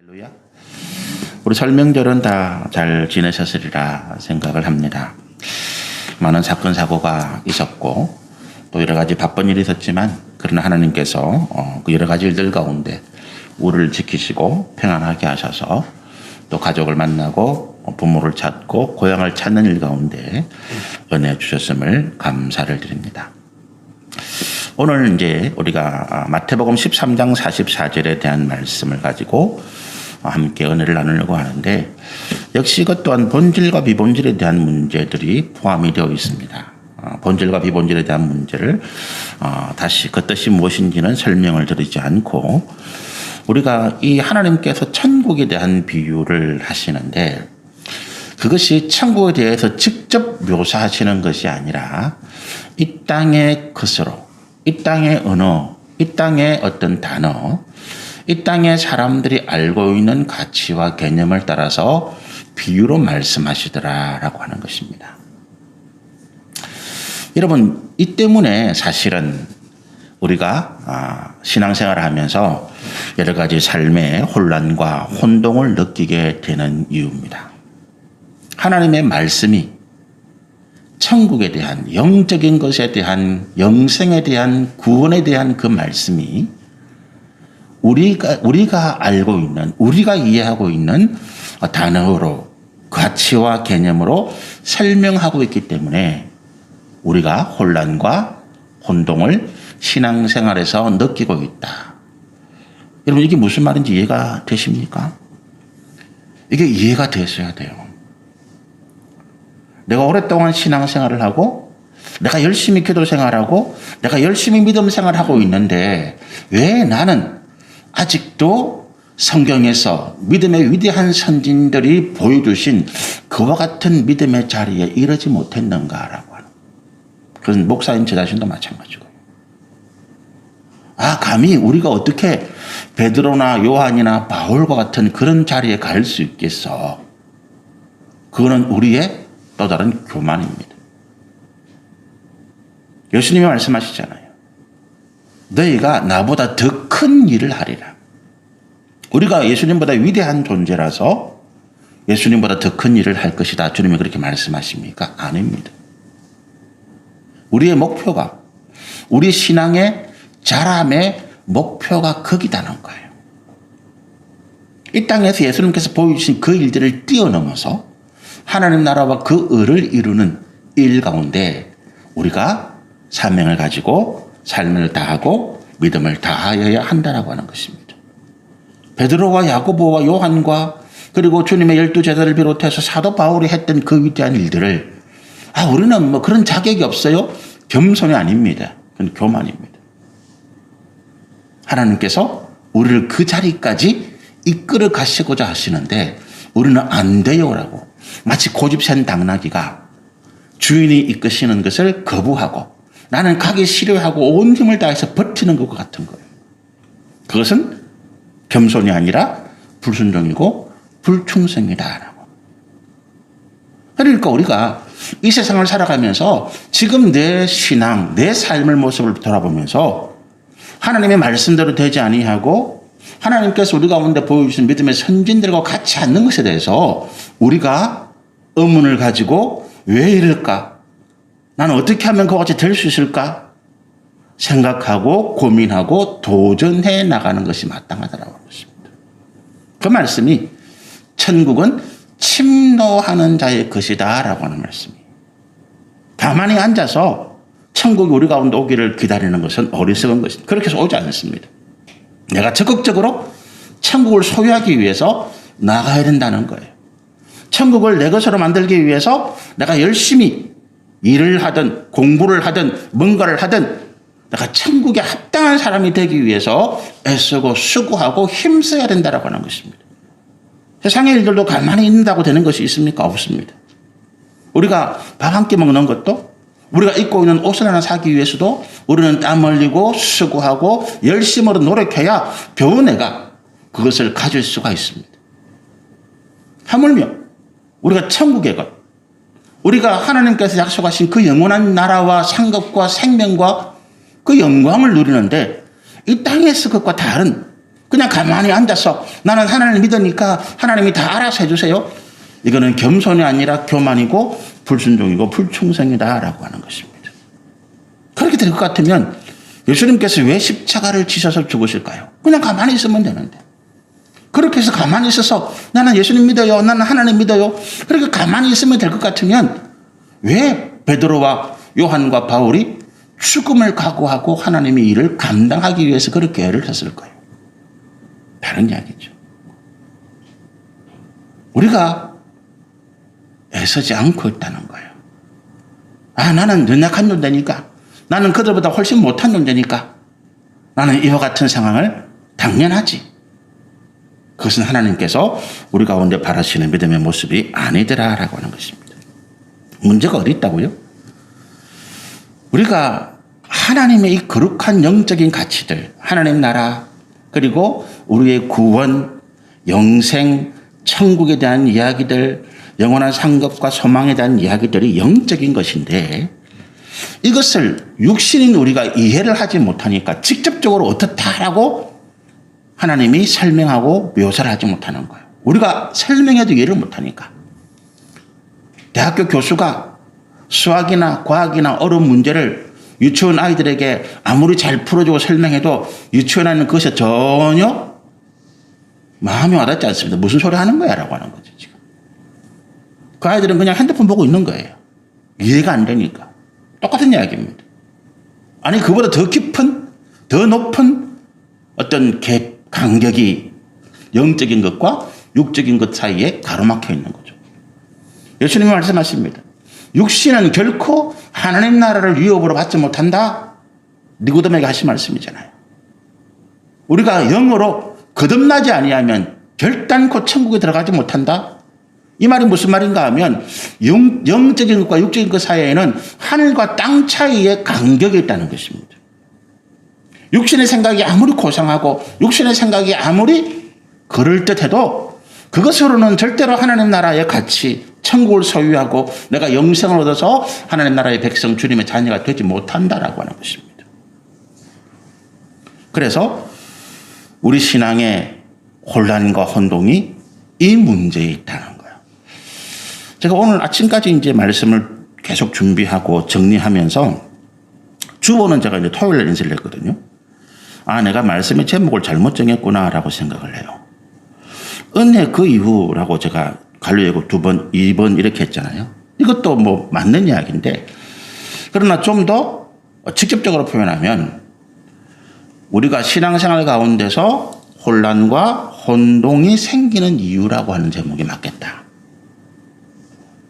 할렐루야. 우리 설명절은 다 잘 지내셨으리라 생각을 합니다. 많은 사건 사고가 있었고 또 여러 가지 바쁜 일이 있었지만 그러나 하나님께서 그 여러 가지 일들 가운데 우리를 지키시고 평안하게 하셔서 또 가족을 만나고 부모를 찾고 고향을 찾는 일 가운데 은혜 주셨음을 감사를 드립니다. 오늘 이제 우리가 마태복음 13장 44절에 대한 말씀을 가지고 함께 은혜를 나누려고 하는데 역시 이것 또한 본질과 비본질에 대한 문제들이 포함이 되어 있습니다. 본질과 비본질에 대한 문제를 다시 그 뜻이 무엇인지는 설명을 드리지 않고 우리가 이 하나님께서 천국에 대한 비유를 하시는데 그것이 천국에 대해서 직접 묘사하시는 것이 아니라 이 땅의 것으로 이 땅의 언어, 이 땅의 어떤 단어, 이 땅의 사람들이 알고 있는 가치와 개념을 따라서 비유로 말씀하시더라라고 하는 것입니다. 여러분, 이 때문에 사실은 우리가 신앙생활을 하면서 여러 가지 삶의 혼란과 혼동을 느끼게 되는 이유입니다. 하나님의 말씀이 천국에 대한 영적인 것에 대한 영생에 대한 구원에 대한 그 말씀이 우리가 알고 있는 우리가 이해하고 있는 단어로 가치와 개념으로 설명하고 있기 때문에 우리가 혼란과 혼동을 신앙생활에서 느끼고 있다. 여러분 이게 무슨 말인지 이해가 되십니까? 이게 이해가 됐어야 돼요. 내가 오랫동안 신앙생활을 하고 내가 열심히 기도 생활하고 내가 열심히 믿음 생활하고 있는데 왜 나는 아직도 성경에서 믿음의 위대한 선진들이 보여주신 그와 같은 믿음의 자리에 이르지 못했는가라고 하는. 그건 목사님 저 자신도 마찬가지고. 감히 우리가 어떻게 베드로나 요한이나 바울과 같은 그런 자리에 갈 수 있겠어. 그거는 우리의 또 다른 교만입니다. 예수님이 말씀하시잖아요. 너희가 나보다 더 큰 일을 하리라. 우리가 예수님보다 위대한 존재라서 예수님보다 더 큰 일을 할 것이다. 주님이 그렇게 말씀하십니까? 아닙니다. 우리의 목표가 우리 신앙의 자람의 목표가 거기다는 거예요. 이 땅에서 예수님께서 보여주신 그 일들을 뛰어넘어서 하나님 나라와 그 의를 이루는 일 가운데 우리가 사명을 가지고 삶을 다하고 믿음을 다하여야 한다라고 하는 것입니다. 베드로와 야고보와 요한과 그리고 주님의 12제자를 비롯해서 사도 바울이 했던 그 위대한 일들을 우리는 뭐 그런 자격이 없어요. 겸손이 아닙니다. 그건 교만입니다. 하나님께서 우리를 그 자리까지 이끌어 가시고자 하시는데 우리는 안 돼요라고 마치 고집센 당나귀가 주인이 이끄시는 것을 거부하고 나는 가기 싫어하고 온 힘을 다해서 버티는 것과 같은 거예요. 그것은 겸손이 아니라 불순종이고 불충성이다라고. 그러니까 우리가 이 세상을 살아가면서 지금 내 신앙, 내 삶의 모습을 돌아보면서 하나님의 말씀대로 되지 아니하고 하나님께서 우리 가운데 보여주신 믿음의 선진들과 같이 않는 것에 대해서 우리가 의문을 가지고 왜 이럴까? 나는 어떻게 하면 그것이 될 수 있을까? 생각하고 고민하고 도전해 나가는 것이 마땅하다고 하는 것입니다. 그 말씀이 천국은 침노하는 자의 것이다 라고 하는 말씀이에요. 가만히 앉아서 천국이 우리 가운데 오기를 기다리는 것은 어리석은 것입니다. 그렇게 해서 오지 않습니다. 내가 적극적으로 천국을 소유하기 위해서 나가야 된다는 거예요. 천국을 내 것으로 만들기 위해서 내가 열심히 일을 하든 공부를 하든 뭔가를 하든 내가 천국에 합당한 사람이 되기 위해서 애쓰고 수고하고 힘써야 된다고 하는 것입니다. 세상의 일들도 가만히 있는다고 되는 것이 있습니까? 없습니다. 우리가 밥 한 끼 먹는 것도 우리가 입고 있는 옷을 하나 사기 위해서도 우리는 땀 흘리고 수고하고 열심으로 노력해야 겨우 내가 그것을 가질 수가 있습니다. 하물며 우리가 천국의 것, 우리가 하나님께서 약속하신 그 영원한 나라와 상급과 생명과 그 영광을 누리는데 이 땅에서 것과 다른 그냥 가만히 앉아서 나는 하나님을 믿으니까 하나님이 다 알아서 해주세요. 이거는 겸손이 아니라 교만이고 불순종이고 불충성이다라고 하는 것입니다. 그렇게 될 것 같으면 예수님께서 왜 십자가를 지셔서 죽으실까요? 그냥 가만히 있으면 되는데. 그렇게 해서 가만히 있어서 나는 예수님 믿어요. 나는 하나님 믿어요. 그렇게 가만히 있으면 될 것 같으면 왜 베드로와 요한과 바울이 죽음을 각오하고 하나님의 일을 감당하기 위해서 그렇게 애를 썼을까요? 다른 이야기죠. 우리가 애쓰지 않고 있다는 거예요. 나는 연약한 존재니까, 나는 그들보다 훨씬 못한 존재니까 나는 이와 같은 상황을 당연하지. 그것은 하나님께서 우리 가운데 바라시는 믿음의 모습이 아니더라라고 하는 것입니다. 문제가 어디 있다고요? 우리가 하나님의 이 거룩한 영적인 가치들, 하나님 나라, 그리고 우리의 구원, 영생, 천국에 대한 이야기들, 영원한 상급과 소망에 대한 이야기들이 영적인 것인데 이것을 육신인 우리가 이해를 하지 못하니까 직접적으로 어떻다라고 하나님이 설명하고 묘사를 하지 못하는 거예요. 우리가 설명해도 이해를 못하니까. 대학교 교수가 수학이나 과학이나 어려운 문제를 유치원 아이들에게 아무리 잘 풀어주고 설명해도 유치원 아이는 그것에 전혀 마음이 와닿지 않습니다. 무슨 소리 하는 거야 라고 하는 거죠. 지금. 그 아이들은 그냥 핸드폰 보고 있는 거예요. 이해가 안 되니까. 똑같은 이야기입니다. 아니 그보다 더 깊은 더 높은 어떤 간격이 영적인 것과 육적인 것 사이에 가로막혀 있는 거죠. 예수님이 말씀하십니다. 육신은 결코 하나님 나라를 위협으로 받지 못한다. 니고데모에게 하신 말씀이잖아요. 우리가 영으로 거듭나지 아니하면 결단코 천국에 들어가지 못한다. 이 말이 무슨 말인가 하면 영적인 것과 육적인 것 사이에는 하늘과 땅 차이의 간격이 있다는 것입니다. 육신의 생각이 아무리 고상하고 육신의 생각이 아무리 그럴듯해도 그것으로는 절대로 하나님 나라의 가치, 천국을 소유하고 내가 영생을 얻어서 하나님 나라의 백성 주님의 자녀가 되지 못한다라고 하는 것입니다. 그래서 우리 신앙의 혼란과 혼동이 이 문제에 있다는 거예요. 제가 오늘 아침까지 이제 말씀을 계속 준비하고 정리하면서 주보는 제가 이제 토요일 날 인쇄를 했거든요. 내가 말씀의 제목을 잘못 정했구나라고 생각을 해요. 은혜 그 이후라고 제가 관료예고 2번, 2번 이렇게 했잖아요. 이것도 뭐 맞는 이야기인데, 그러나 좀 더 직접적으로 표현하면 우리가 신앙생활 가운데서 혼란과 혼동이 생기는 이유라고 하는 제목이 맞겠다.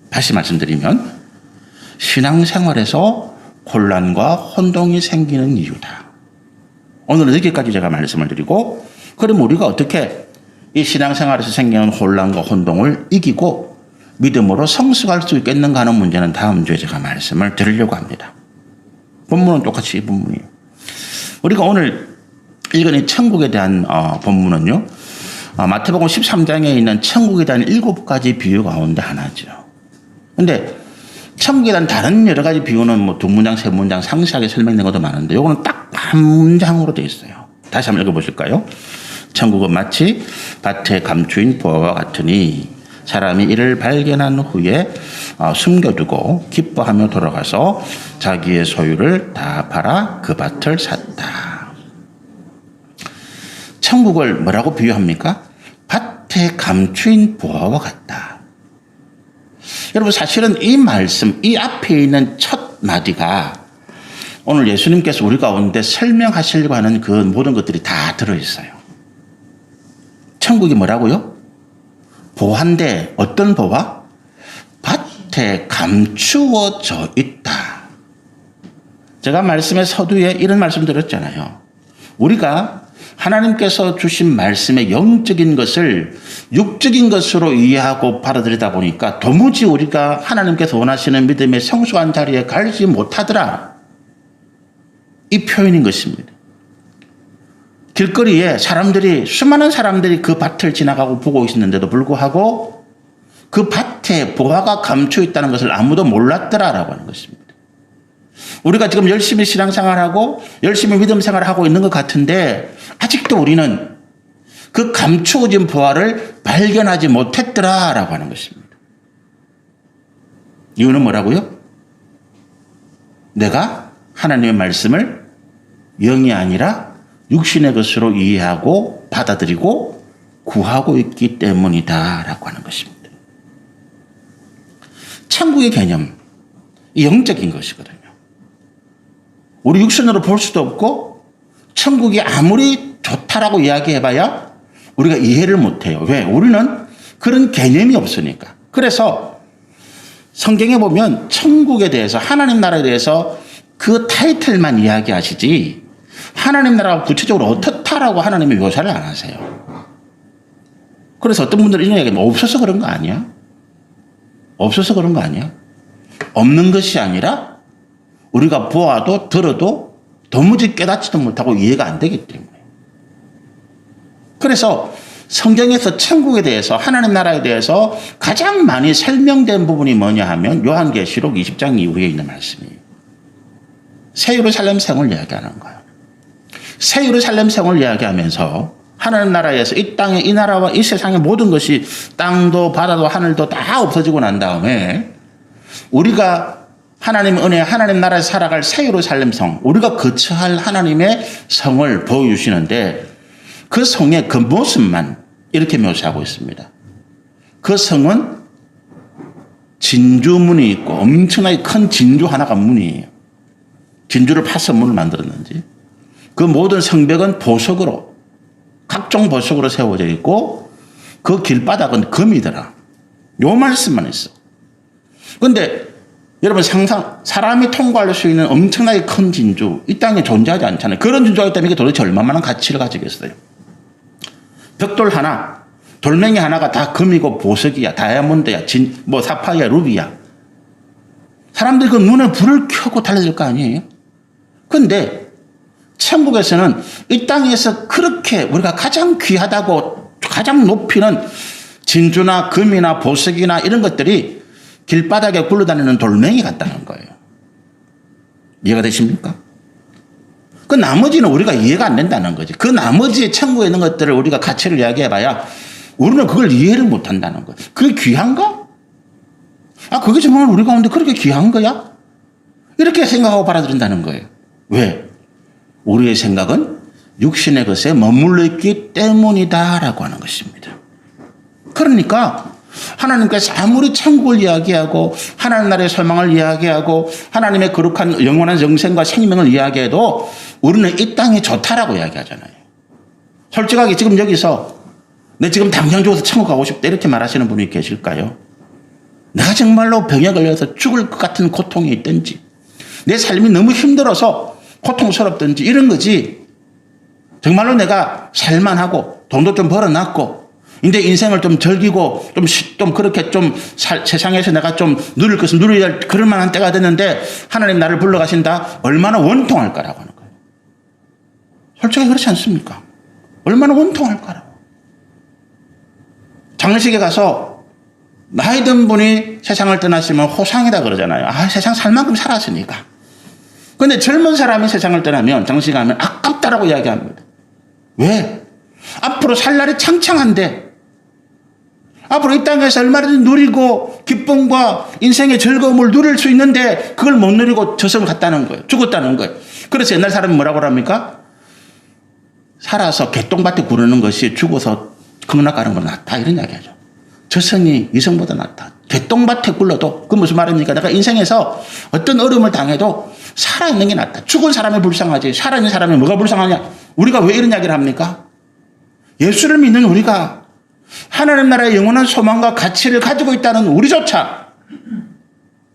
다시 말씀드리면 신앙생활에서 혼란과 혼동이 생기는 이유다. 오늘은 여기까지 제가 말씀을 드리고, 그럼 우리가 어떻게 이 신앙생활에서 생기는 혼란과 혼동을 이기고 믿음으로 성숙할 수 있겠는가 하는 문제는 다음 주에 제가 말씀을 드리려고 합니다. 본문은 똑같이 이 본문이에요. 우리가 오늘 읽은 이 천국에 대한 본문은요, 마태복음 13장에 있는 천국에 대한 7가지 비유 가운데 하나죠. 근데 천국에 대한 다른 여러 가지 비유는 뭐 2문장, 3문장 상세하게 설명된 것도 많은데 이거는 딱 한 문장으로 되어 있어요. 다시 한번 읽어보실까요? 천국은 마치 밭에 감추인 보화와 같으니 사람이 이를 발견한 후에 숨겨두고 기뻐하며 돌아가서 자기의 소유를 다 팔아 그 밭을 샀다. 천국을 뭐라고 비유합니까? 밭에 감추인 보화와 같다. 여러분 사실은 이 말씀, 이 앞에 있는 첫 마디가 오늘 예수님께서 우리 가운데 설명하시려고 하는 그 모든 것들이 다 들어있어요. 천국이 뭐라고요? 보화인데 어떤 보화? 밭에 감추어져 있다. 제가 말씀의 서두에 이런 말씀 드렸잖아요. 우리가 하나님께서 주신 말씀의 영적인 것을 육적인 것으로 이해하고 받아들이다 보니까 도무지 우리가 하나님께서 원하시는 믿음의 성숙한 자리에 가지 못하더라. 이 표현인 것입니다. 길거리에 수많은 사람들이 그 밭을 지나가고 보고 있었는데도 불구하고 그 밭에 보화가 감춰 있다는 것을 아무도 몰랐더라라고 하는 것입니다. 우리가 지금 열심히 신앙생활하고 열심히 믿음 생활을 하고 있는 것 같은데 아직도 우리는 그 감추어진 부활을 발견하지 못했더라라고 하는 것입니다. 이유는 뭐라고요? 내가 하나님의 말씀을 영이 아니라 육신의 것으로 이해하고 받아들이고 구하고 있기 때문이다라고 하는 것입니다. 천국의 개념, 영적인 것이거든요. 우리 육신으로 볼 수도 없고 천국이 아무리 좋다라고 이야기해봐야 우리가 이해를 못해요. 왜? 우리는 그런 개념이 없으니까. 그래서 성경에 보면 천국에 대해서 하나님 나라에 대해서 그 타이틀만 이야기하시지 하나님 나라가 구체적으로 어떻다라고 하나님이 묘사를 안 하세요. 그래서 어떤 분들은 이런 얘기하면 없어서 그런 거 아니야? 없어서 그런 거 아니야? 없는 것이 아니라 우리가 보아도 들어도 도무지 깨닫지도 못하고 이해가 안 되기 때문에. 그래서 성경에서 천국에 대해서 하나님 나라에 대해서 가장 많이 설명된 부분이 뭐냐 하면 요한계시록 20장 이후에 있는 말씀이에요. 새 예루살렘 성을 이야기하는 거예요. 새 예루살렘 성을 이야기하면서 하나님 나라에서 이 땅에 이 나라와 이 세상의 모든 것이 땅도 바다도 하늘도 다 없어지고 난 다음에 우리가 하나님의 은혜, 하나님 나라에서 살아갈 새 예루살렘 성, 우리가 거처할 하나님의 성을 보여주시는데 그 성의 그 모습만 이렇게 묘사하고 있습니다. 그 성은 진주문이 있고 엄청나게 큰 진주 하나가 문이에요. 진주를 파서 문을 만들었는지 그 모든 성벽은 보석으로 각종 보석으로 세워져 있고 그 길바닥은 금이더라. 요 말씀만 있어. 그런데 여러분 사람이 통과할 수 있는 엄청나게 큰 진주 이 땅에 존재하지 않잖아요. 그런 진주가 있다면 이게 도대체 얼마만한 가치를 가지겠어요. 벽돌 하나, 돌멩이 하나가 다 금이고 보석이야, 다이아몬드야, 사파이어, 루비야. 사람들이 그 눈에 불을 켜고 달려들 거 아니에요? 그런데 천국에서는 이 땅에서 그렇게 우리가 가장 귀하다고 가장 높이는 진주나 금이나 보석이나 이런 것들이 길바닥에 굴러다니는 돌멩이 같다는 거예요. 이해가 되십니까? 그 나머지는 우리가 이해가 안 된다는 거지. 그 나머지 천국에 있는 것들을 우리가 가치를 이야기해봐야 우리는 그걸 이해를 못 한다는 거예요. 그게 귀한가? 그게 정말 우리 가운데 그렇게 귀한 거야? 이렇게 생각하고 받아들인다는 거예요. 왜? 우리의 생각은 육신의 것에 머물러 있기 때문이다라고 하는 것입니다. 그러니까 하나님께서 아무리 천국을 이야기하고 하나님 나라의 소망을 이야기하고 하나님의 거룩한 영원한 영생과 생명을 이야기해도 우리는 이 땅이 좋다라고 이야기하잖아요. 솔직하게 지금 여기서 내 지금 당장 죽어서 천국 가고 싶다 이렇게 말하시는 분이 계실까요? 내가 정말로 병에 걸려서 죽을 것 같은 고통이 있든지 내 삶이 너무 힘들어서 고통스럽든지 이런 거지 정말로 내가 살만하고 돈도 좀 벌어놨고 이제 인생을 좀 즐기고 좀 그렇게 좀 세상에서 내가 좀 누릴 것을 누려야 할 그럴 만한 때가 됐는데 하나님 나를 불러가신다. 얼마나 원통할까라고 하는 거예요. 솔직히 그렇지 않습니까? 얼마나 원통할까라고. 장례식에 가서 나이 든 분이 세상을 떠나시면 호상이다 그러잖아요. 세상 살 만큼 살았으니까. 그런데 젊은 사람이 세상을 떠나면 장례식 가면 아깝다라고 이야기합니다. 왜? 앞으로 살 날이 창창한데 앞으로 이 땅에서 얼마든지 누리고 기쁨과 인생의 즐거움을 누릴 수 있는데 그걸 못 누리고 저승을 갔다는 거예요. 죽었다는 거예요. 그래서 옛날 사람이 뭐라고 합니까? 살아서 개똥밭에 구르는 것이 죽어서 극락 가는 건 낫다 이런 이야기하죠. 저승이 이승보다 낫다. 개똥밭에 굴러도 그 무슨 말입니까? 내가 인생에서 어떤 어려움을 당해도 살아있는 게 낫다. 죽은 사람이 불쌍하지 살아있는 사람이 뭐가 불쌍하냐? 우리가 왜 이런 이야기를 합니까? 예수를 믿는 우리가 하나님 나라의 영원한 소망과 가치를 가지고 있다는 우리조차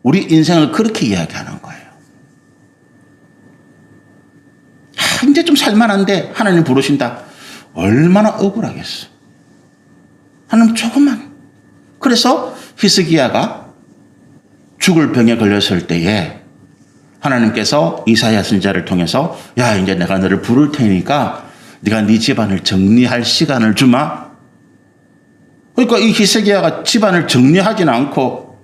우리 인생을 그렇게 이야기하는 거예요. 이제 좀 살만한데 하나님 부르신다. 얼마나 억울하겠어. 하나님 조금만. 그래서 히스기야가 죽을 병에 걸렸을 때에 하나님께서 이사야 선지자를 통해서 야 이제 내가 너를 부를 테니까 네가 네 집안을 정리할 시간을 주마. 그러니까 이 히스기야가 집안을 정리하지는 않고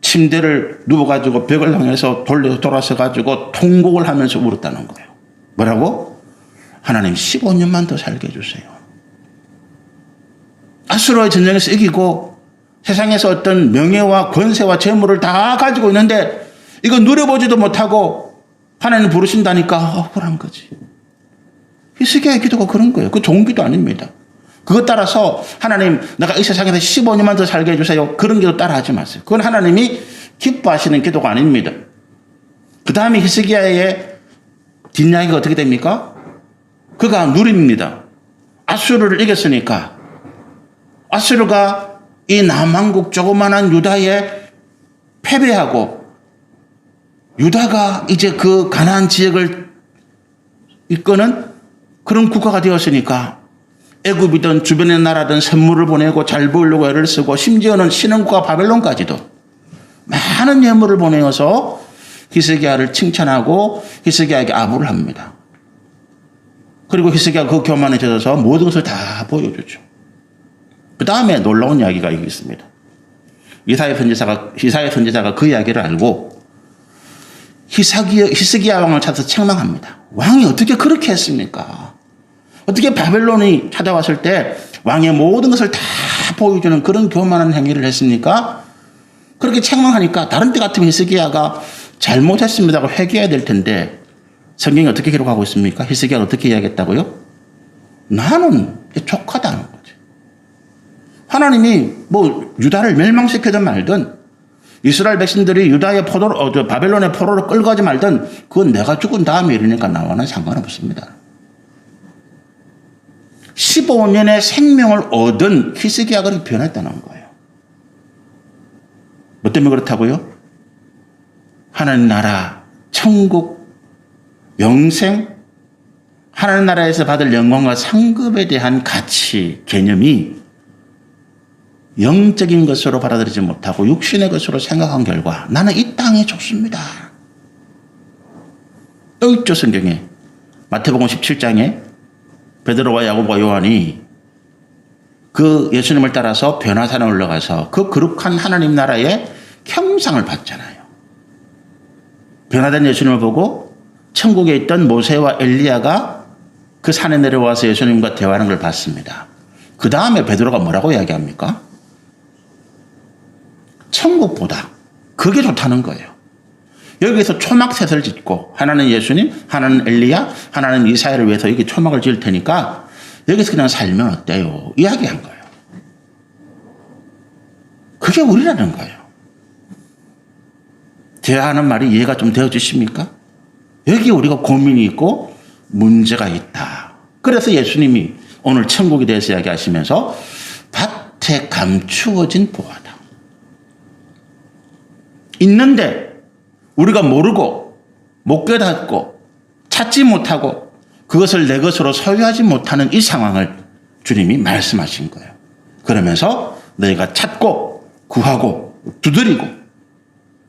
침대를 누워가지고 벽을 향해서 돌아서 가지고 통곡을 하면서 울었다는 거예요. 뭐라고? 하나님 15년만 더 살게 해주세요. 아수르의 전쟁에서 이기고 세상에서 어떤 명예와 권세와 재물을 다 가지고 있는데 이거 누려보지도 못하고 하나님 부르신다니까 억울한 거지. 히스기야의 기도가 그런 거예요. 그 좋은 기도 아닙니다. 그것 따라서 하나님 내가 이 세상에서 15년만 더 살게 해주세요. 그런 기도 따라하지 마세요. 그건 하나님이 기뻐하시는 기도가 아닙니다. 그 다음에 히스기야의 뒷이야기가 어떻게 됩니까? 그가 누립니다. 아수르를 이겼으니까 아수르가 이 남한국 조그만한 유다에 패배하고 유다가 이제 그 가나안 지역을 이끄는 그런 국가가 되었으니까 애굽이든 주변의 나라든 선물을 보내고 잘 보이려고 애를 쓰고 심지어는 신흥국가 바벨론까지도 많은 예물을 보내어서 히스기야를 칭찬하고 히스기야에게 아부를 합니다. 그리고 히스기야가 그 교만에 젖어서 모든 것을 다 보여주죠. 그 다음에 놀라운 이야기가 있습니다. 이사야 선지자가 그 이야기를 알고 히스기야 왕을 찾아서 책망합니다. 왕이 어떻게 그렇게 했습니까? 어떻게 바벨론이 찾아왔을 때 왕의 모든 것을 다 보여주는 그런 교만한 행위를 했습니까? 그렇게 책망하니까 다른 때 같으면 히스기야가 잘못했습니다고 회개해야 될 텐데 성경이 어떻게 기록하고 있습니까? 히스기야가 어떻게 이야기했다고요? 나는 족하다는 거지. 하나님이 뭐 유다를 멸망시키든 말든 이스라엘 백성들이 유다의 바벨론의 포로로 끌고 가지 말든 그건 내가 죽은 다음에 이러니까 나와는 상관없습니다. 15년의 생명을 얻은 히스기야가 그렇게 변했다는 거예요. 뭐 때문에 그렇다고요? 하나님 나라, 천국, 영생, 하나님 나라에서 받을 영광과 상급에 대한 가치, 개념이 영적인 것으로 받아들이지 못하고 육신의 것으로 생각한 결과 나는 이 땅이 좋습니다. 또 있죠, 성경에. 마태복음 17장에 베드로와 야고보와 요한이 그 예수님을 따라서 변화산에 올라가서 그 거룩한 하나님 나라의 형상을 봤잖아요. 변화된 예수님을 보고 천국에 있던 모세와 엘리야가 그 산에 내려와서 예수님과 대화하는 걸 봤습니다. 그 다음에 베드로가 뭐라고 이야기합니까? 천국보다 그게 좋다는 거예요. 여기서 초막셋을 짓고 하나는 예수님, 하나는 엘리야, 하나는 이사야를 위해서 여기 초막을 지을 테니까 여기서 그냥 살면 어때요? 이야기한 거예요. 그게 우리라는 거예요. 제가 하는 말이 이해가 좀 되어지십니까? 여기 우리가 고민이 있고 문제가 있다. 그래서 예수님이 오늘 천국에 대해서 이야기하시면서 밭에 감추어진 보화다. 있는데 우리가 모르고 못 깨닫고 찾지 못하고 그것을 내 것으로 소유하지 못하는 이 상황을 주님이 말씀하신 거예요. 그러면서 너희가 찾고 구하고 두드리고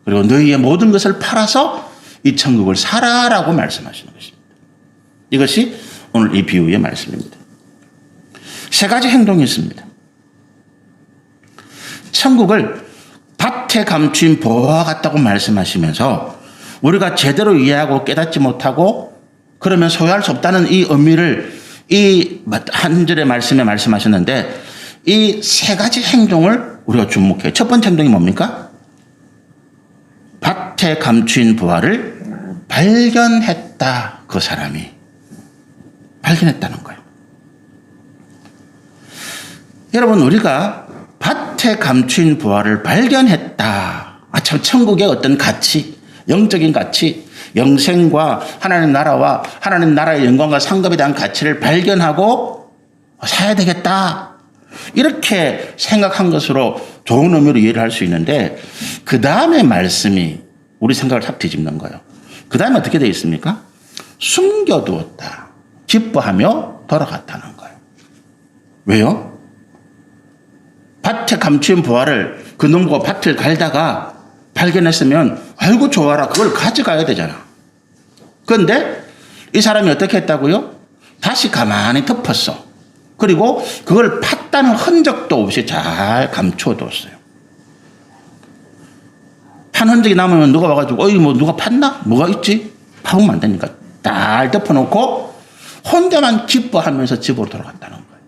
그리고 너희의 모든 것을 팔아서 이 천국을 사라라고 말씀하시는 것입니다. 이것이 오늘 이 비유의 말씀입니다. 세 가지 행동이 있습니다. 천국을 밭에 감춘 보화 같다고 말씀하시면서 우리가 제대로 이해하고 깨닫지 못하고 그러면 소유할 수 없다는 이 의미를 이 한 절의 말씀에 말씀하셨는데 이 세 가지 행동을 우리가 주목해요. 첫 번째 행동이 뭡니까? 밭에 감춘 보화를 발견했다. 그 사람이 발견했다는 거예요. 여러분 우리가 밭에 감춘 보화를 발견했다. 참 천국의 어떤 가치, 영적인 가치, 영생과 하나님 나라와 하나님 나라의 영광과 상급에 대한 가치를 발견하고 사야 되겠다. 이렇게 생각한 것으로 좋은 의미로 이해를 할 수 있는데 그 다음에 말씀이 우리 생각을 탁 뒤집는 거예요. 그 다음에 어떻게 되어 있습니까? 숨겨두었다. 기뻐하며 돌아갔다는 거예요. 왜요? 밭에 감춘 보화를 그 농부가 밭을 갈다가 발견했으면 아이고 좋아라 그걸 가져가야 되잖아. 그런데 이 사람이 어떻게 했다고요? 다시 가만히 덮었어. 그리고 그걸 팠다는 흔적도 없이 잘 감춰뒀어요. 판 흔적이 남으면 누가 와가지고 어이 뭐 누가 팠나? 뭐가 있지? 파면 안 되니까 잘 덮어놓고 혼자만 기뻐하면서 집으로 돌아갔다는 거예요.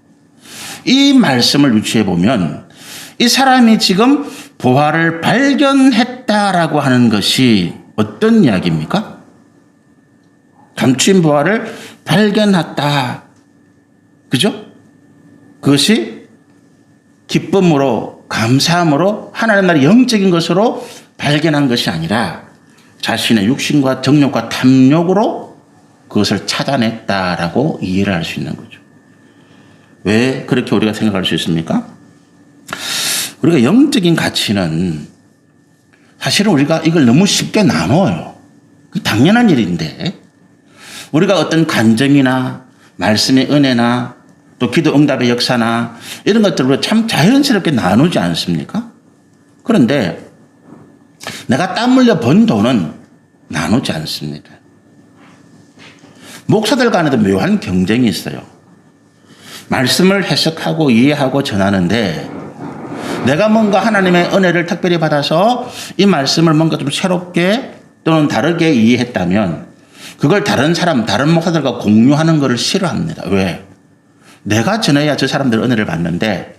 이 말씀을 유추해 보면 이 사람이 지금 보화를 발견했다라고 하는 것이 어떤 이야기입니까? 감추인 보화를 발견했다. 그죠? 그것이 기쁨으로, 감사함으로 하나님 나라의 영적인 것으로 발견한 것이 아니라 자신의 육신과 정욕과 탐욕으로 그것을 찾아냈다라고 이해를 할 수 있는 거죠. 왜 그렇게 우리가 생각할 수 있습니까? 우리가 영적인 가치는 사실은 우리가 이걸 너무 쉽게 나눠요. 당연한 일인데 우리가 어떤 간증이나 말씀의 은혜나 또 기도 응답의 역사나 이런 것들을 참 자연스럽게 나누지 않습니까? 그런데 내가 땀 흘려 번 돈은 나누지 않습니다. 목사들 간에도 묘한 경쟁이 있어요. 말씀을 해석하고 이해하고 전하는데 내가 뭔가 하나님의 은혜를 특별히 받아서 이 말씀을 뭔가 좀 새롭게 또는 다르게 이해했다면 그걸 다른 사람, 다른 목사들과 공유하는 것을 싫어합니다. 왜? 내가 전해야 저 사람들 은혜를 받는데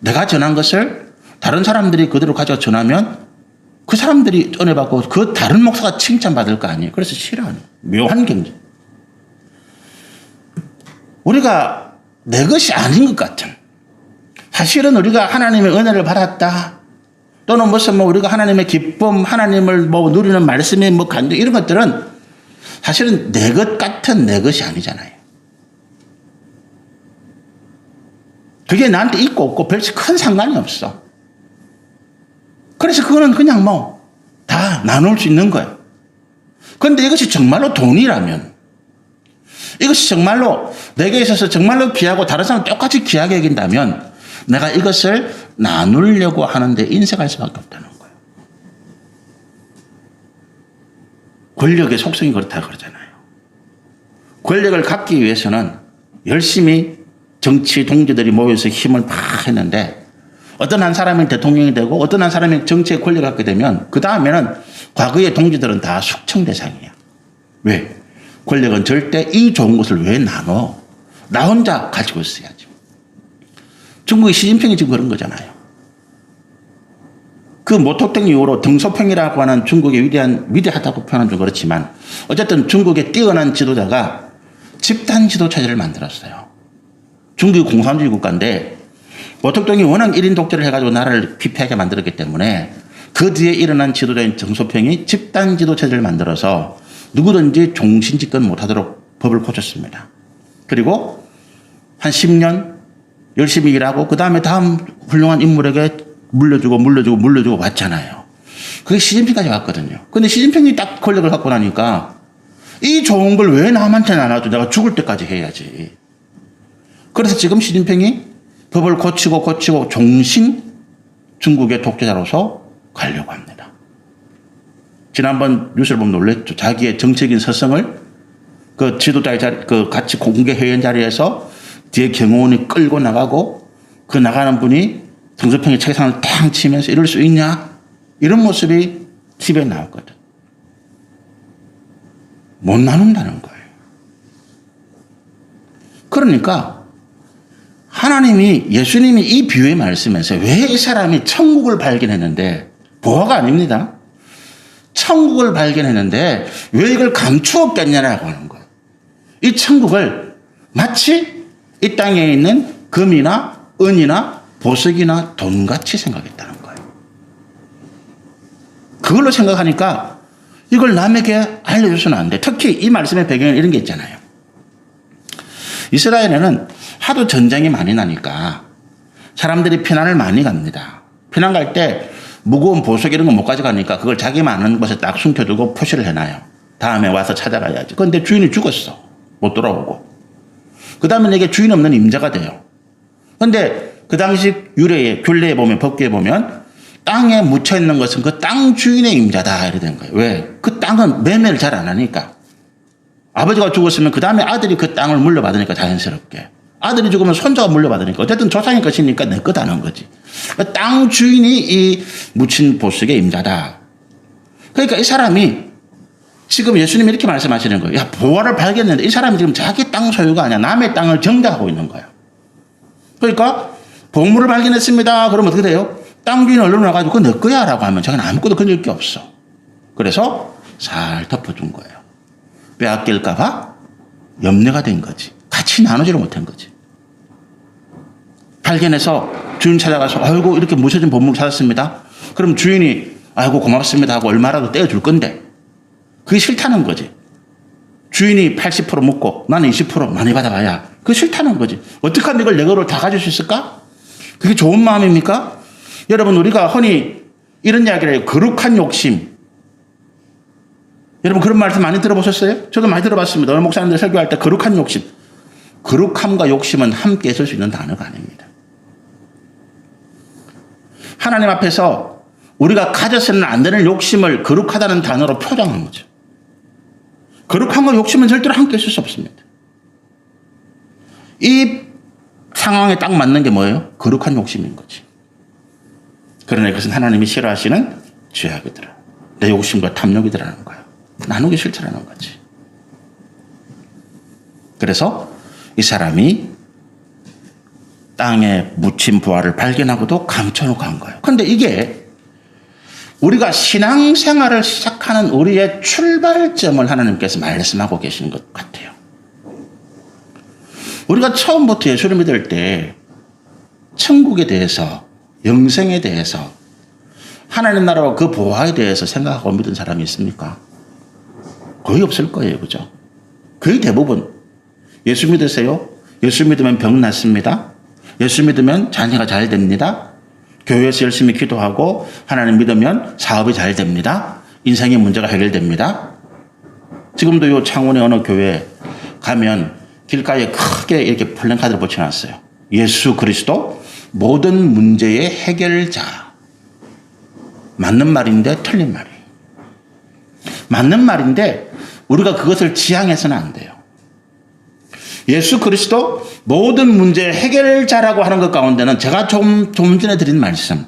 내가 전한 것을 다른 사람들이 그대로 가져가 전하면 그 사람들이 은혜 받고 그 다른 목사가 칭찬받을 거 아니에요. 그래서 싫어하는 묘한 경쟁. 우리가 내 것이 아닌 것 같은, 사실은 우리가 하나님의 은혜를 받았다 또는 무슨 우리가 하나님의 기쁨, 하나님을 누리는 말씀의 간증 이런 것들은 사실은 내 것 같은 내 것이 아니잖아요. 그게 나한테 있고 없고 별 큰 상관이 없어. 그래서 그거는 그냥 다 나눌 수 있는 거예요. 그런데 이것이 정말로 돈이라면, 이것이 정말로 내게 있어서 정말로 귀하고 다른 사람 똑같이 귀하게 여긴다면 내가 이것을 나누려고 하는데 인색할 수밖에 없다는 거예요. 권력의 속성이 그렇다 그러잖아요. 권력을 갖기 위해서는 열심히 정치 동지들이 모여서 힘을 막 했는데 어떤 한 사람이 대통령이 되고 어떤 한 사람이 정치의 권력을 갖게 되면 그 다음에는 과거의 동지들은 다 숙청 대상이에요. 왜? 권력은 절대 이 좋은 것을 왜 나눠? 나 혼자 가지고 있어야지. 중국의 시진핑이 지금 그런 거잖아요. 그 모토땡 이후로 덩소평이라고 하는 중국의 위대하다고 표현한 좀 그렇지만 어쨌든 중국의 뛰어난 지도자가 집단 지도체제를 만들었어요. 중국이 공산주의 국가인데 모토땡이 워낙 1인 독재를 해가지고 나라를 피폐하게 만들었기 때문에 그 뒤에 일어난 지도자인 덩소평이 집단 지도체제를 만들어서 누구든지 종신집권 못하도록 법을 고쳤습니다. 그리고 한 10년 열심히 일하고 그 다음에 다음 훌륭한 인물에게 물려주고 왔잖아요. 그게 시진핑까지 왔거든요. 근데 시진핑이 딱 권력을 갖고 나니까 이 좋은 걸 왜 남한테 나눠줘? 내가 죽을 때까지 해야지. 그래서 지금 시진핑이 법을 고치고 종신 중국의 독재자로서 가려고 합니다. 지난번 뉴스를 보면 놀랬죠. 자기의 정책인 서성을 그 지도자의 자리, 같이 공개 회의한 자리에서 뒤에 경호원이 끌고 나가고 그 나가는 분이 덩소평의 책상을 탕 치면서 이럴 수 있냐? 이런 모습이 TV에 나왔거든. 못 나눈다는 거예요. 그러니까 하나님이, 예수님이 이 비유의 말씀에서 왜 이 사람이 천국을 발견했는데, 보화가 아닙니다. 천국을 발견했는데 왜 이걸 감추었겠냐라고 하는 거예요. 이 천국을 마치 이 땅에 있는 금이나 은이나 보석이나 돈같이 생각했다는 거예요. 그걸로 생각하니까 이걸 남에게 알려줘서는 안 돼. 특히 이 말씀의 배경에 이런 게 있잖아요. 이스라엘에는 하도 전쟁이 많이 나니까 사람들이 피난을 많이 갑니다. 피난 갈 때 무거운 보석 이런 거 못 가져가니까 그걸 자기만 아는 곳에 딱 숨겨두고 표시를 해놔요. 다음에 와서 찾아가야지. 그런데 주인이 죽었어. 못 돌아오고. 그 다음에 내게 주인 없는 임자가 돼요. 그런데 그 당시 균례에 보면, 법규에 보면 땅에 묻혀있는 것은 그 땅 주인의 임자다. 이래 된 거예요. 왜? 그 땅은 매매를 잘 안 하니까. 아버지가 죽었으면 그 다음에 아들이 그 땅을 물려받으니까 자연스럽게. 아들이 죽으면 손자가 물려받으니까. 어쨌든 조상의 것이니까 내 거다는 거지. 땅 주인이 이 묻힌 보석의 임자다. 그러니까 이 사람이 지금 예수님이 이렇게 말씀하시는 거예요. 야, 보화를 발견했는데 이 사람이 지금 자기 땅 소유가 아니야. 남의 땅을 정작하고 있는 거야. 그러니까 보물을 발견했습니다. 그러면 어떻게 돼요? 땅 주인이 얼른 와가지고 그거 내 거야 라고 하면 자기는 아무것도 건질 게 없어. 그래서 잘 덮어둔 거예요. 빼앗길까봐 염려가 된 거지. 같이 나누지를 못한 거지. 발견해서 주인 찾아가서 아이고 이렇게 묻혀진 보물 찾았습니다. 그럼 주인이 아이고 고맙습니다 하고 얼마라도 떼어줄 건데 그게 싫다는 거지. 주인이 80% 묻고 나는 20% 많이 받아봐야 그게 싫다는 거지. 어떻게 하면 이걸 내 거를 다 가질 수 있을까? 그게 좋은 마음입니까? 여러분 우리가 흔히 이런 이야기를 해요. 거룩한 욕심. 여러분 그런 말씀 많이 들어보셨어요? 저도 많이 들어봤습니다. 오늘 목사님들 설교할 때 거룩한 욕심. 거룩함과 욕심은 함께 있을 수 있는 단어가 아닙니다. 하나님 앞에서 우리가 가져서는 안 되는 욕심을 거룩하다는 단어로 표장한 거죠. 거룩함과 욕심은 절대로 함께 있을 수 없습니다. 이 상황에 딱 맞는 게 뭐예요? 거룩한 욕심인 거지. 그러나 이것은 하나님이 싫어하시는 죄악이더라. 내 욕심과 탐욕이더라는 거야. 나누기 싫더라는 거지. 그래서 이 사람이 땅에 묻힌 부활을 발견하고도 감춰놓고 간 거예요. 그런데 이게 우리가 신앙생활을 시작하는 우리의 출발점을 하나님께서 말씀하고 계시는 것 같아요. 우리가 처음부터 예수를 믿을 때 천국에 대해서, 영생에 대해서, 하나님 나라와 그 보화에 대해서 생각하고 믿은 사람이 있습니까? 거의 없을 거예요. 그죠? 거의 대부분 예수 믿으세요? 예수 믿으면 병 낫습니다. 예수 믿으면 자녀가 잘 됩니다. 교회에서 열심히 기도하고 하나님 믿으면 사업이 잘 됩니다. 인생의 문제가 해결됩니다. 지금도 요 창원의 어느 교회 가면 길가에 크게 이렇게 플랜카드를 붙여놨어요. 예수 그리스도 모든 문제의 해결자. 맞는 말인데 틀린 말이에요. 맞는 말인데 우리가 그것을 지향해서는 안 돼요. 예수 그리스도 모든 문제의 해결자라고 하는 것 가운데는 제가 좀 전에 드린 말씀.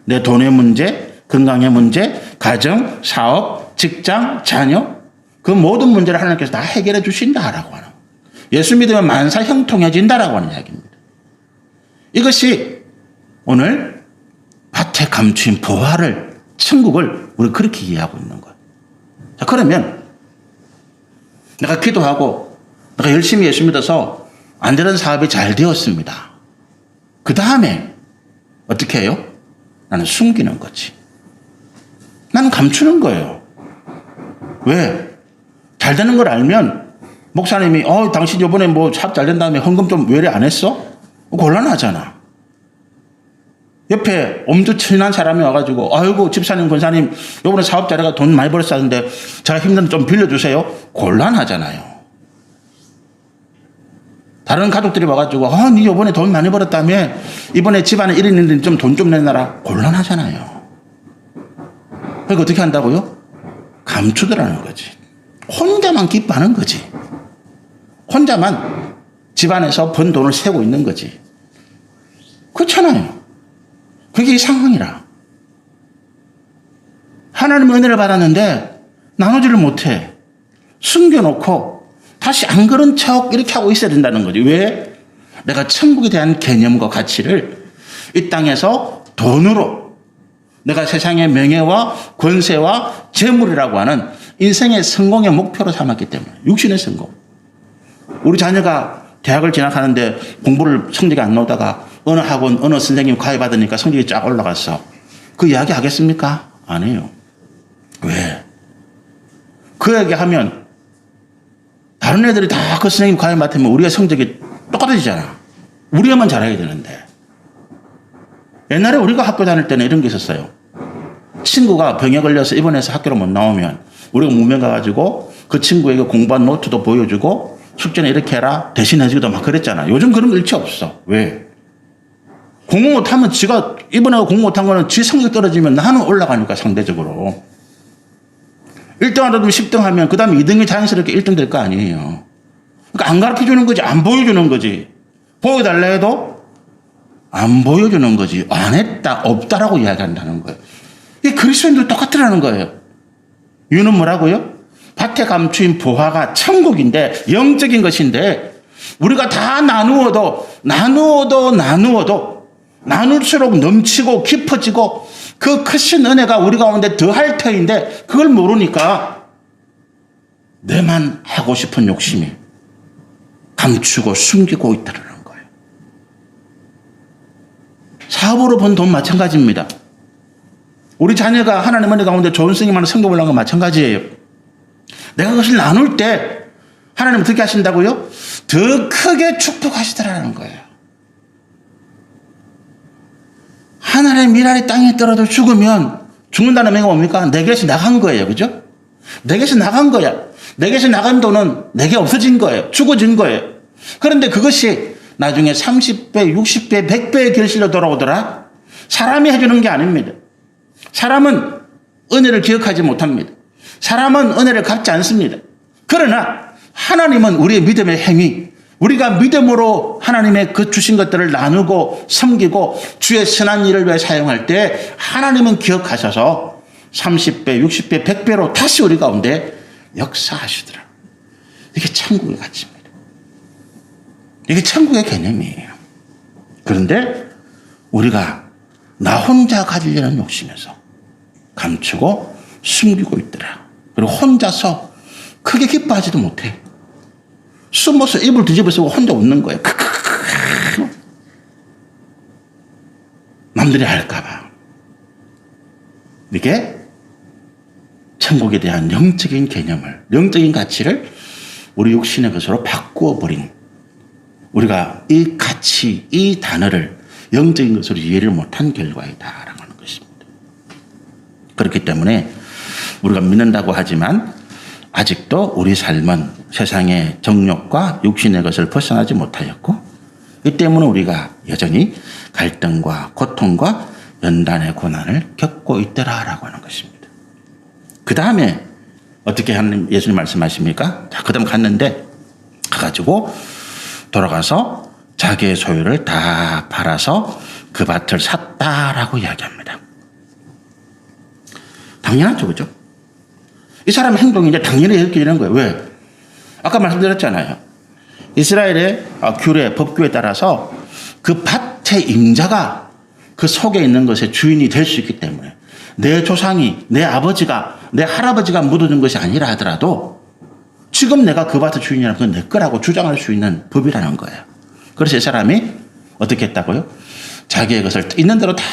내 돈의 문제, 건강의 문제, 가정, 사업, 직장, 자녀 그 모든 문제를 하나님께서 다 해결해 주신다라고 하는 예수 믿으면 만사 형통해진다라고 하는 이야기입니다. 이것이 오늘 밭에 감추인 보화를 천국을 우리 그렇게 이해하고 있는 거예요. 자, 그러면 내가 기도하고 내가 열심히 예수 믿어서 안 되는 사업이 잘 되었습니다. 그 다음에 어떻게 해요? 나는 숨기는 거지. 나는 감추는 거예요. 왜? 잘 되는 걸 알면 목사님이 당신 이번에 뭐 사업 잘 된 다음에 헌금 좀 왜 이래 안 했어? 곤란하잖아. 옆에 엄두 친한 사람이 와가지고 아이고 집사님 권사님 이번에 사업 잘해가 돈 많이 벌었었는데 제가 힘든데 좀 빌려주세요. 곤란하잖아요. 다른 가족들이 와가지고 니 이번에 돈 많이 벌었다며 이번에 집안에 일 있는데 좀 돈 좀 내놔라. 곤란하잖아요. 그러니까 어떻게 한다고요? 감추더라는 거지. 혼자만 기뻐하는 거지. 혼자만 집안에서 번 돈을 세고 있는 거지. 그렇잖아요. 그게 이 상황이라. 하나님의 은혜를 받았는데 나누지를 못해. 숨겨놓고 다시 안 그런 척 이렇게 하고 있어야 된다는 거지. 왜? 내가 천국에 대한 개념과 가치를 이 땅에서 돈으로 내가 세상의 명예와 권세와 재물이라고 하는 인생의 성공의 목표로 삼았기 때문에 육신의 성공. 우리 자녀가 대학을 진학하는데 공부를 성적이 안 나오다가 어느 학원 어느 선생님 가입받으니까 성적이 쫙 올라갔어. 그 이야기 하겠습니까? 안 해요. 왜? 그 얘기하면 다른 애들이 다 그 선생님 가입 맡으면 우리의 성적이 똑같아지잖아. 우리가만 잘해야 되는데. 옛날에 우리가 학교 다닐 때는 이런 게 있었어요. 친구가 병에 걸려서 입원해서 학교로 못 나오면 우리가 문명 가가지고 그 친구에게 공부한 노트도 보여주고 숙제는 이렇게 해라 대신해주기도 막 그랬잖아. 요즘 그런 거 일체 없어. 왜? 공부 못하면 지가 입원하고 공부 못한 거는 지 성적 떨어지면 나는 올라가니까 상대적으로. 1등 하려면 10등 하면 그 다음에 2등이 자연스럽게 1등 될 거 아니에요. 그러니까 안 가르쳐주는 거지. 안 보여주는 거지. 보여달라 해도 안 보여주는 거지. 안 했다, 없다라고 이야기한다는 거예요. 이게 그리스도인도 똑같더라는 거예요. 이유는 뭐라고요? 밭에 감추인 보화가 천국인데 영적인 것인데 우리가 다 나누어도 나눌수록 넘치고 깊어지고 그 크신 은혜가 우리 가운데 더할 터인데 그걸 모르니까 내만 하고 싶은 욕심이 감추고 숨기고 있다는 거예요. 사업으로 번 돈 마찬가지입니다. 우리 자녀가 하나님 은혜 가운데 좋은 스님하는 성공을 한 건 마찬가지예요. 내가 그것을 나눌 때 하나님 어떻게 하신다고요? 더 크게 축복하시더라는 거예요. 하나님의 미랄이 땅에 떨어져 죽으면 죽는다는 의미가 뭡니까? 내게서 나간 거예요. 그죠? 내게서 나간 거야. 내게서 나간 돈은 내게 없어진 거예요. 죽어진 거예요. 그런데 그것이 나중에 30배, 60배, 100배의 결실로 돌아오더라? 사람이 해주는 게 아닙니다. 사람은 은혜를 기억하지 못합니다. 사람은 은혜를 갚지 않습니다. 그러나 하나님은 우리의 믿음의 행위, 우리가 믿음으로 하나님의 그 주신 것들을 나누고 섬기고 주의 선한 일을 위해 사용할 때 하나님은 기억하셔서 30배, 60배, 100배로 다시 우리 가운데 역사하시더라. 이게 천국의 가치입니다. 이게 천국의 개념이에요. 그런데 우리가 나 혼자 가지려는 욕심에서 감추고 숨기고 있더라. 그리고 혼자서 크게 기뻐하지도 못해. 숨어서 입을 뒤집어 쓰고 혼자 웃는 거예요. 남들이 할까봐. 이게 천국에 대한 영적인 개념을, 영적인 가치를 우리 육신의 것으로 바꾸어버린, 우리가 이 가치, 이 단어를 영적인 것으로 이해를 못한 결과이다라고 하는 것입니다. 그렇기 때문에 우리가 믿는다고 하지만 아직도 우리 삶은 세상의 정욕과 육신의 것을 벗어나지 못하였고, 이 때문에 우리가 여전히 갈등과 고통과 연단의 고난을 겪고 있더라라고 하는 것입니다. 그 다음에 어떻게 하는 예수님 말씀하십니까? 자, 그 다음 갔는데 가가지고 돌아가서 자기의 소유를 다 팔아서 그 밭을 샀다라고 이야기합니다. 당연하죠, 그죠? 이 사람의 행동이 이제 당연히 이렇게 되는 거예요. 왜? 아까 말씀드렸잖아요. 이스라엘의 규례, 법규에 따라서 그 밭의 임자가 그 속에 있는 것의 주인이 될 수 있기 때문에 내 조상이, 내 아버지가, 내 할아버지가 묻어준 것이 아니라 하더라도 지금 내가 그 밭의 주인이라면 그건 내 거라고 주장할 수 있는 법이라는 거예요. 그래서 이 사람이 어떻게 했다고요? 자기의 것을 있는 대로 다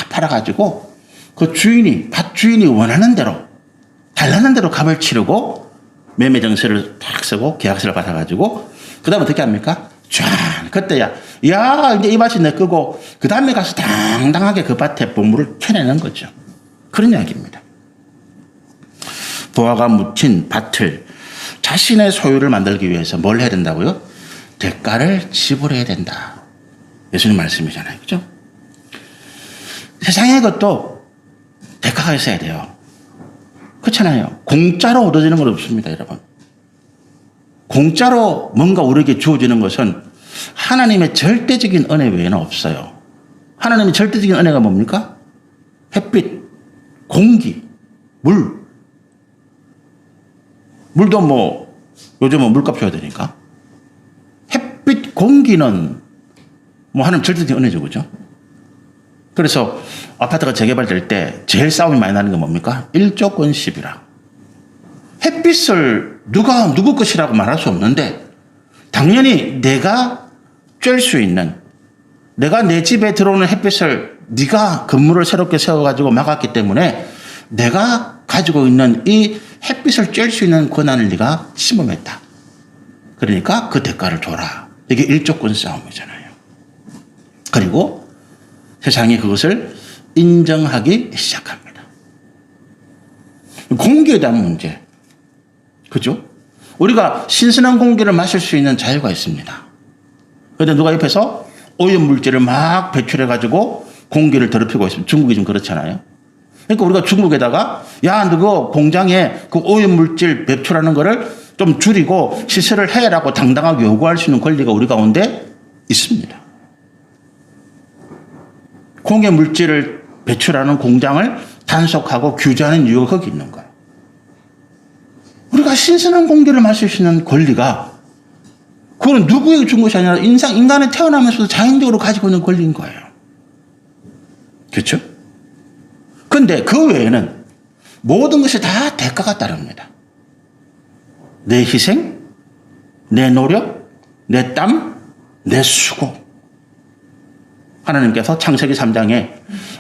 팔아가지고 그 주인이, 밭 주인이 원하는 대로, 달라는 대로 값을 치르고 매매 정서를 딱 쓰고 계약서를 받아가지고 그 다음에 어떻게 합니까? 쫙 그때야 이제 이 밭이 내 거고 그 다음에 가서 당당하게 그 밭에 보물을 캐내는 거죠. 그런 이야기입니다. 부하가 묻힌 밭을 자신의 소유를 만들기 위해서 뭘 해야 된다고요? 대가를 지불해야 된다. 예수님 말씀이잖아요. 그죠? 세상의 것도 대가가 있어야 돼요. 그렇잖아요. 공짜로 얻어지는 건 없습니다, 여러분. 공짜로 뭔가 우리에게 주어지는 것은 하나님의 절대적인 은혜 외에는 없어요. 하나님의 절대적인 은혜가 뭡니까? 햇빛, 공기, 물. 물도 뭐 요즘은 물값 줘야 되니까. 햇빛, 공기는 뭐 하나님 절대적인 은혜죠, 그죠? 그래서 아파트가 재개발될 때 제일 싸움이 많이 나는 게 뭡니까? 1조권 10이라. 햇빛을 누구 것이라고 말할 수 없는데 당연히 내가 쬐을 수 있는, 내가 내 집에 들어오는 햇빛을 네가 건물을 새롭게 세워가지고 막았기 때문에 내가 가지고 있는 이 햇빛을 쬐을 수 있는 권한을 네가 침범했다. 그러니까 그 대가를 줘라. 이게 1조권 싸움이잖아요. 그리고 세상이 그것을 인정하기 시작합니다. 공기에 대한 문제. 그죠? 우리가 신선한 공기를 마실 수 있는 자유가 있습니다. 그런데 누가 옆에서 오염물질을 막 배출해가지고 공기를 더럽히고 있습니다. 중국이 좀 그렇잖아요. 그러니까 우리가 중국에다가 야, 너 공장에 그 오염물질 배출하는 거를 좀 줄이고 시설을 해라고 당당하게 요구할 수 있는 권리가 우리 가운데 있습니다. 공해 물질을 배출하는 공장을 단속하고 규제하는 이유가 거기 있는 거예요. 우리가 신선한 공기를 마실 수 있는 권리가 그건 누구에게 준 것이 아니라 인간이 태어나면서도 자연적으로 가지고 있는 권리인 거예요. 그렇죠? 그런데 그 외에는 모든 것이 다 대가가 따릅니다. 내 희생, 내 노력, 내 땀, 내 수고. 하나님께서 창세기 3장에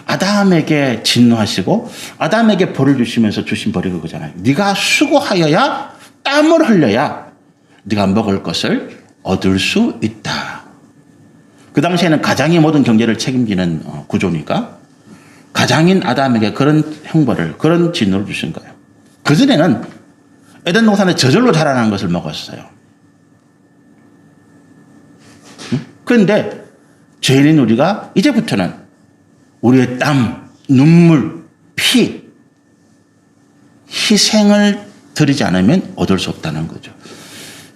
아담에게 진노하시고 아담에게 벌을 주시면서 주신 벌이 그거잖아요. 네가 수고하여야 땀을 흘려야 네가 먹을 것을 얻을 수 있다. 그 당시에는 가장이 모든 경제를 책임지는 구조니까 가장인 아담에게 그런 형벌을, 그런 진노를 주신 거예요. 그전에는 에덴 동산에 저절로 자라난 것을 먹었어요. 그런데 죄인인 우리가 이제부터는 우리의 땀, 눈물, 피, 희생을 드리지 않으면 얻을 수 없다는 거죠.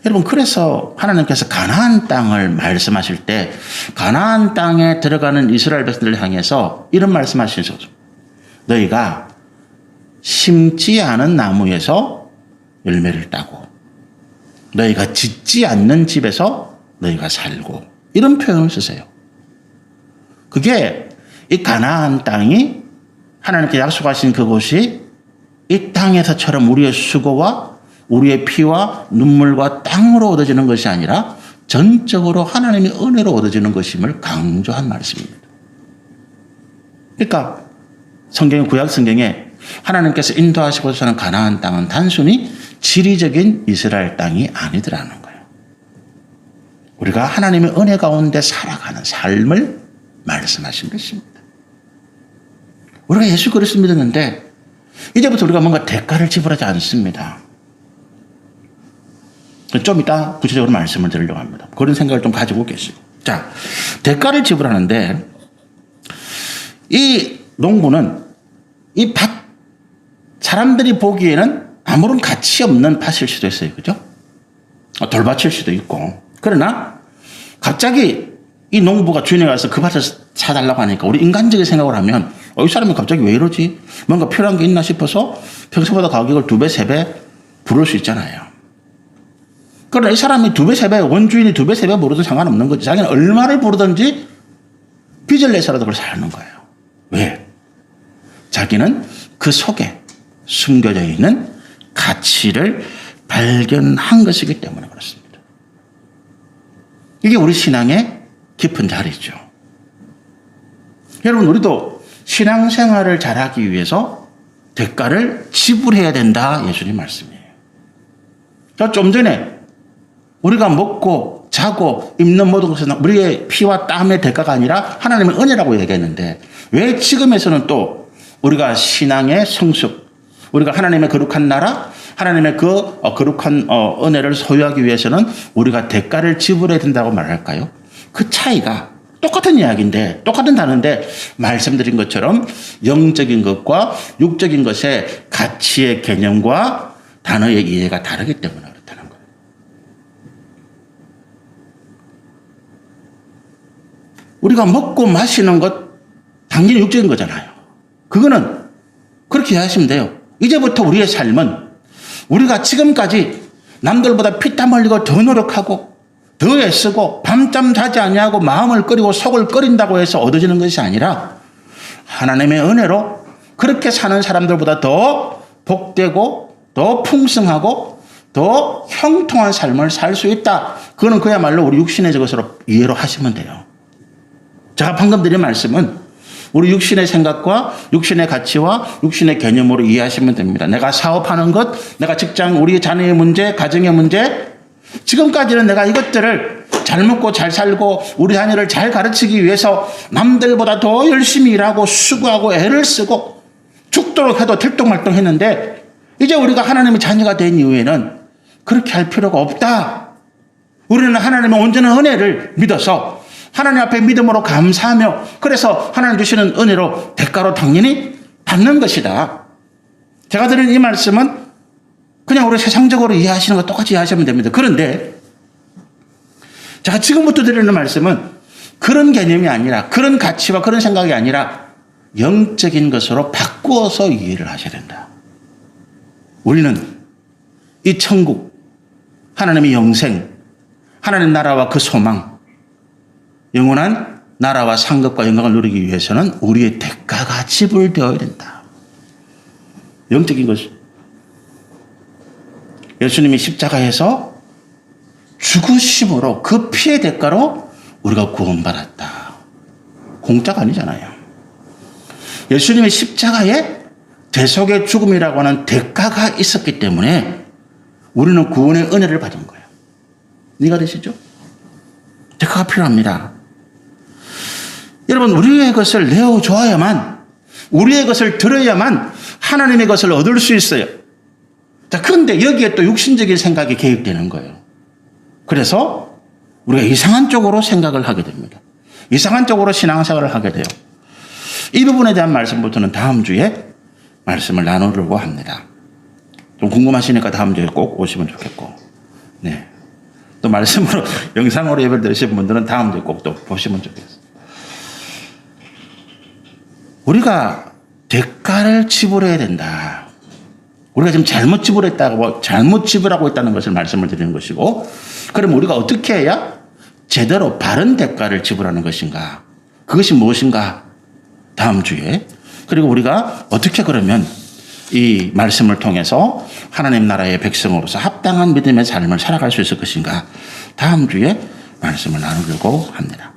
여러분, 그래서 하나님께서 가나안 땅을 말씀하실 때 가나안 땅에 들어가는 이스라엘 백성들을 향해서 이런 말씀하시죠. 너희가 심지 않은 나무에서 열매를 따고 너희가 짓지 않는 집에서 너희가 살고 이런 표현을 쓰세요. 그게 이 가나안 땅이 하나님께 약속하신 그곳이 이 땅에서처럼 우리의 수고와 우리의 피와 눈물과 땅으로 얻어지는 것이 아니라 전적으로 하나님의 은혜로 얻어지는 것임을 강조한 말씀입니다. 그러니까 구약 성경에 하나님께서 인도하시고서 사는 가나안 땅은 단순히 지리적인 이스라엘 땅이 아니더라는 거예요. 우리가 하나님의 은혜 가운데 살아가는 삶을 말씀하신 것입니다. 우리가 예수 그리스도 믿었는데 이제부터 우리가 뭔가 대가를 지불하지 않습니다. 좀 이따 구체적으로 말씀을 드리려고 합니다. 그런 생각을 좀 가지고 계시고. 자, 대가를 지불하는데 이 농부는 이 밭, 사람들이 보기에는 아무런 가치 없는 밭일 수도 있어요. 그죠? 돌밭일 수도 있고. 그러나 갑자기 이 농부가 주인에 가서 그 밭을 사달라고 하니까 우리 인간적인 생각을 하면 이 사람이 갑자기 왜 이러지? 뭔가 필요한 게 있나 싶어서 평소보다 가격을 2배, 3배 부를 수 있잖아요. 그러나 이 사람이 2배, 3배, 원주인이 2배, 3배 부르든 상관없는 거지. 자기는 얼마를 부르든지 빚을 내서라도 그걸 사는 거예요. 왜? 자기는 그 속에 숨겨져 있는 가치를 발견한 것이기 때문에 그렇습니다. 이게 우리 신앙의 깊은 자리죠. 여러분, 우리도 신앙생활을 잘하기 위해서 대가를 지불해야 된다. 예수님 말씀이에요. 좀 전에 우리가 먹고 자고 입는 모든 것은 우리의 피와 땀의 대가가 아니라 하나님의 은혜라고 얘기했는데 왜 지금에서는 또 우리가 신앙의 성숙, 우리가 하나님의 거룩한 나라, 하나님의 그 거룩한 은혜를 소유하기 위해서는 우리가 대가를 지불해야 된다고 말할까요? 그 차이가 똑같은 이야기인데, 똑같은 단어인데 말씀드린 것처럼 영적인 것과 육적인 것의 가치의 개념과 단어의 이해가 다르기 때문에 그렇다는 거예요. 우리가 먹고 마시는 것 당연히 육적인 거잖아요. 그거는 그렇게 이해하시면 돼요. 이제부터 우리의 삶은 우리가 지금까지 남들보다 피땀 흘리고 더 노력하고 더 애쓰고 밤잠 자지 아니하고 마음을 끓이고 속을 끓인다고 해서 얻어지는 것이 아니라 하나님의 은혜로 그렇게 사는 사람들보다 더 복되고 더 풍성하고 더 형통한 삶을 살 수 있다. 그거는 그야말로 우리 육신의 것으로 이해로 하시면 돼요. 제가 방금 드린 말씀은 우리 육신의 생각과 육신의 가치와 육신의 개념으로 이해하시면 됩니다. 내가 사업하는 것, 내가 직장, 우리 자녀의 문제, 가정의 문제, 지금까지는 내가 이것들을 잘 먹고 잘 살고 우리 자녀를 잘 가르치기 위해서 남들보다 더 열심히 일하고 수고하고 애를 쓰고 죽도록 해도 들똥말똥했는데 이제 우리가 하나님의 자녀가 된 이후에는 그렇게 할 필요가 없다. 우리는 하나님의 온전한 은혜를 믿어서 하나님 앞에 믿음으로 감사하며 그래서 하나님 주시는 은혜로 대가로 당연히 받는 것이다. 제가 드리는 이 말씀은 그냥 우리 세상적으로 이해하시는 거 똑같이 이해하시면 됩니다. 그런데 제가 지금부터 드리는 말씀은 그런 개념이 아니라 그런 가치와 그런 생각이 아니라 영적인 것으로 바꾸어서 이해를 하셔야 된다. 우리는 이 천국, 하나님의 영생, 하나님 나라와 그 소망, 영원한 나라와 상급과 영광을 누리기 위해서는 우리의 대가가 지불되어야 된다. 영적인 것이. 예수님이 십자가에서 죽으심으로 그 피의 대가로 우리가 구원받았다. 공짜가 아니잖아요. 예수님의 십자가에 대속의 죽음이라고 하는 대가가 있었기 때문에 우리는 구원의 은혜를 받은 거예요. 이해가 되시죠? 대가가 필요합니다. 여러분, 우리의 것을 내어줘야만, 우리의 것을 들어야만 하나님의 것을 얻을 수 있어요. 자, 그런데 여기에 또 육신적인 생각이 개입되는 거예요. 그래서 우리가 이상한 쪽으로 생각을 하게 됩니다. 이상한 쪽으로 신앙생활을 하게 돼요. 이 부분에 대한 말씀부터는 다음 주에 말씀을 나누려고 합니다. 좀 궁금하시니까 다음 주에 꼭 오시면 좋겠고, 네. 또 말씀으로, 영상으로 예배를 드리신 분들은 다음 주에 꼭 또 보시면 좋겠어요. 우리가 대가를 지불해야 된다. 우리가 지금 잘못 지불했다고, 잘못 지불하고 있다는 것을 말씀을 드리는 것이고, 그럼 우리가 어떻게 해야 제대로 바른 대가를 지불하는 것인가? 그것이 무엇인가? 다음 주에. 그리고 우리가 어떻게 그러면 이 말씀을 통해서 하나님 나라의 백성으로서 합당한 믿음의 삶을 살아갈 수 있을 것인가? 다음 주에 말씀을 나누려고 합니다.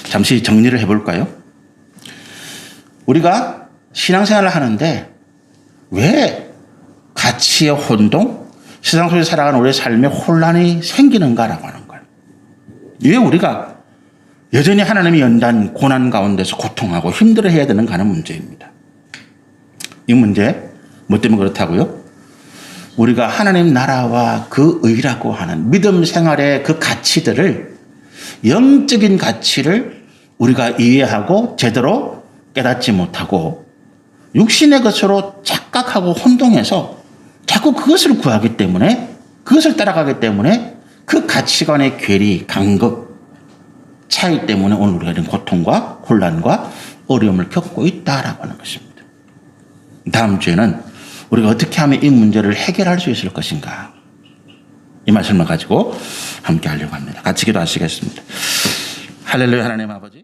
잠시 정리를 해볼까요? 우리가 신앙생활을 하는데 왜 가치의 혼동, 세상 속에 살아가는 우리의 삶에 혼란이 생기는가라고 하는 거예요. 왜 우리가 여전히 하나님이 연단 고난 가운데서 고통하고 힘들어해야 되는가 하는 문제입니다. 이 문제 뭐 때문에 그렇다고요? 우리가 하나님 나라와 그 의라고 하는 믿음 생활의 그 가치들을, 영적인 가치를 우리가 이해하고 제대로 깨닫지 못하고 육신의 것으로 착각하고 혼동해서 자꾸 그것을 구하기 때문에, 그것을 따라가기 때문에 그 가치관의 괴리, 간극, 차이 때문에 오늘 우리가 이런 고통과 혼란과 어려움을 겪고 있다라고 하는 것입니다. 다음 주에는 우리가 어떻게 하면 이 문제를 해결할 수 있을 것인가, 이 말씀을 가지고 함께 하려고 합니다. 같이 기도하시겠습니다. 할렐루야. 하나님 아버지.